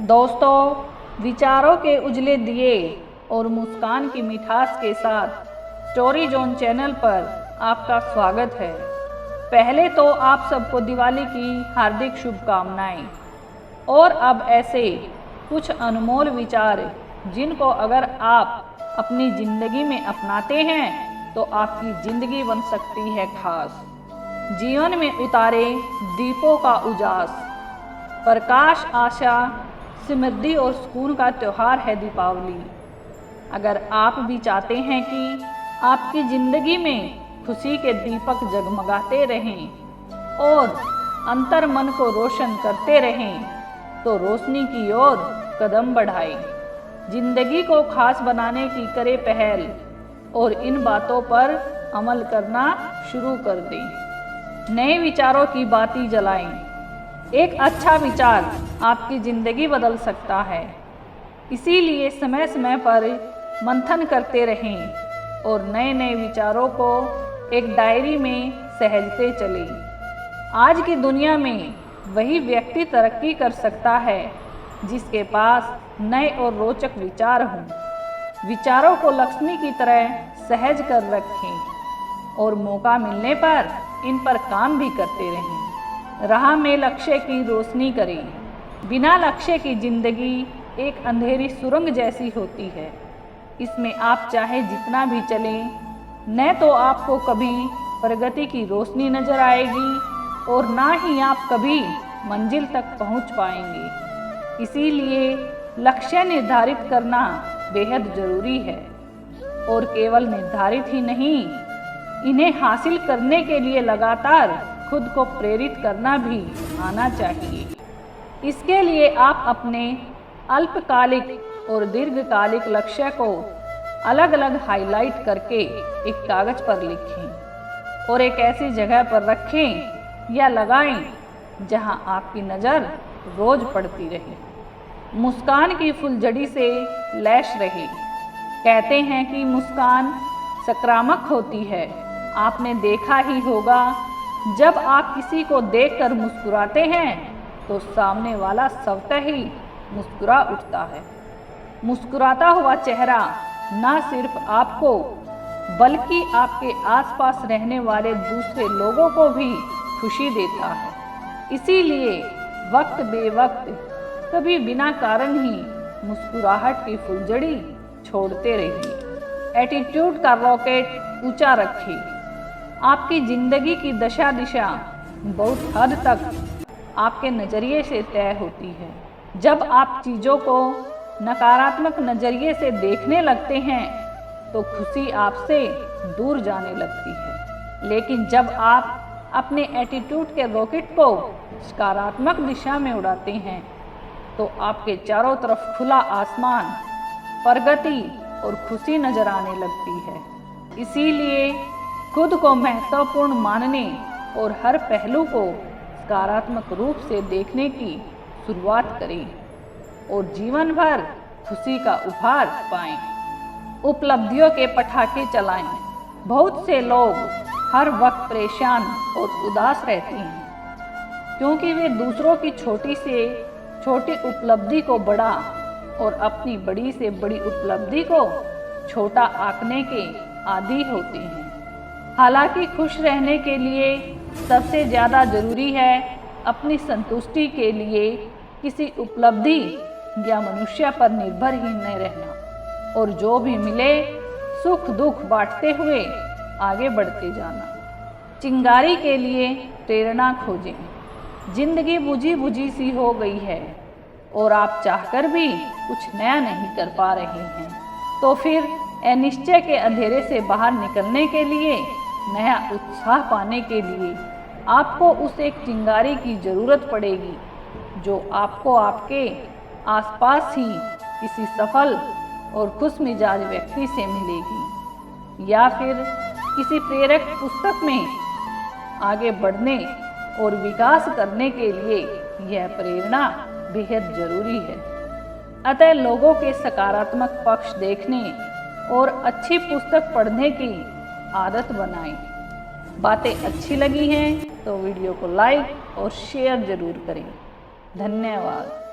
दोस्तों, विचारों के उजले दिए और मुस्कान की मिठास के साथ स्टोरी जोन चैनल पर आपका स्वागत है। पहले तो आप सबको दिवाली की हार्दिक शुभकामनाएं। और अब ऐसे कुछ अनमोल विचार जिनको अगर आप अपनी ज़िंदगी में अपनाते हैं तो आपकी ज़िंदगी बन सकती है खास। जीवन में उतारे दीपों का उजास, प्रकाश, आशा, समृद्धि और सुकून का त्यौहार है दीपावली। अगर आप भी चाहते हैं कि आपकी ज़िंदगी में खुशी के दीपक जगमगाते रहें और अंतर मन को रोशन करते रहें, तो रोशनी की ओर कदम बढ़ाएं। ज़िंदगी को खास बनाने की करें पहल और इन बातों पर अमल करना शुरू कर दें। नए विचारों की बाती जलाएं। एक अच्छा विचार आपकी ज़िंदगी बदल सकता है। इसीलिए समय समय पर मंथन करते रहें और नए नए विचारों को एक डायरी में सहेजते चलें। आज की दुनिया में वही व्यक्ति तरक्की कर सकता है जिसके पास नए और रोचक विचार हों। विचारों को लक्ष्मी की तरह सहेज कर रखें और मौका मिलने पर इन पर काम भी करते रहें। राह में लक्ष्य की रोशनी करें। बिना लक्ष्य की ज़िंदगी एक अंधेरी सुरंग जैसी होती है। इसमें आप चाहे जितना भी चलें, न तो आपको कभी प्रगति की रोशनी नज़र आएगी और ना ही आप कभी मंजिल तक पहुंच पाएंगे। इसीलिए लक्ष्य निर्धारित करना बेहद ज़रूरी है और केवल निर्धारित ही नहीं, इन्हें हासिल करने के लिए लगातार खुद को प्रेरित करना भी आना चाहिए। इसके लिए आप अपने अल्पकालिक और दीर्घकालिक लक्ष्य को अलग अलग हाईलाइट करके एक कागज़ पर लिखें और एक ऐसी जगह पर रखें या लगाएं जहां आपकी नज़र रोज पड़ती रहे। मुस्कान की फुलझड़ी से लैस रहे। कहते हैं कि मुस्कान सकारात्मक होती है। आपने देखा ही होगा, जब आप किसी को देखकर मुस्कुराते हैं तो सामने वाला स्वतः ही मुस्कुरा उठता है। मुस्कुराता हुआ चेहरा न सिर्फ आपको बल्कि आपके आसपास रहने वाले दूसरे लोगों को भी खुशी देता है। इसीलिए वक्त बेवक्त कभी बिना कारण ही मुस्कुराहट की फुलझड़ी छोड़ते रहिए। एटीट्यूड का रॉकेट ऊंचा रखिए। आपकी ज़िंदगी की दशा दिशा बहुत हद तक आपके नज़रिए से तय होती है। जब आप चीज़ों को नकारात्मक नज़रिए से देखने लगते हैं तो खुशी आपसे दूर जाने लगती है। लेकिन जब आप अपने एटीट्यूड के रॉकेट को सकारात्मक दिशा में उड़ाते हैं तो आपके चारों तरफ खुला आसमान, प्रगति और खुशी नज़र आने लगती है। इसीलिए खुद को महत्वपूर्ण मानने और हर पहलू को सकारात्मक रूप से देखने की शुरुआत करें और जीवन भर खुशी का उपहार पाएं। उपलब्धियों के पटाखे चलाएं। बहुत से लोग हर वक्त परेशान और उदास रहते हैं क्योंकि वे दूसरों की छोटी से छोटी उपलब्धि को बड़ा और अपनी बड़ी से बड़ी उपलब्धि को छोटा आंकने के आदी होते हैं। हालांकि खुश रहने के लिए सबसे ज़्यादा ज़रूरी है अपनी संतुष्टि के लिए किसी उपलब्धि या मनुष्य पर निर्भर ही न रहना और जो भी मिले सुख दुख बांटते हुए आगे बढ़ते जाना। चिंगारी के लिए प्रेरणा खोजें। जिंदगी बुझी बुझी सी हो गई है और आप चाहकर भी कुछ नया नहीं कर पा रहे हैं, तो फिर अनिश्चय के अंधेरे से बाहर निकलने के लिए, नया उत्साह पाने के लिए आपको उस एक चिंगारी की ज़रूरत पड़ेगी जो आपको आपके आसपास ही किसी सफल और खुशमिजाज व्यक्ति से मिलेगी या फिर किसी प्रेरक पुस्तक में। आगे बढ़ने और विकास करने के लिए यह प्रेरणा बेहद ज़रूरी है। अतः लोगों के सकारात्मक पक्ष देखने और अच्छी पुस्तक पढ़ने की आदत बनाएं। बातें अच्छी लगी हैं तो वीडियो को लाइक और शेयर ज़रूर करें। धन्यवाद।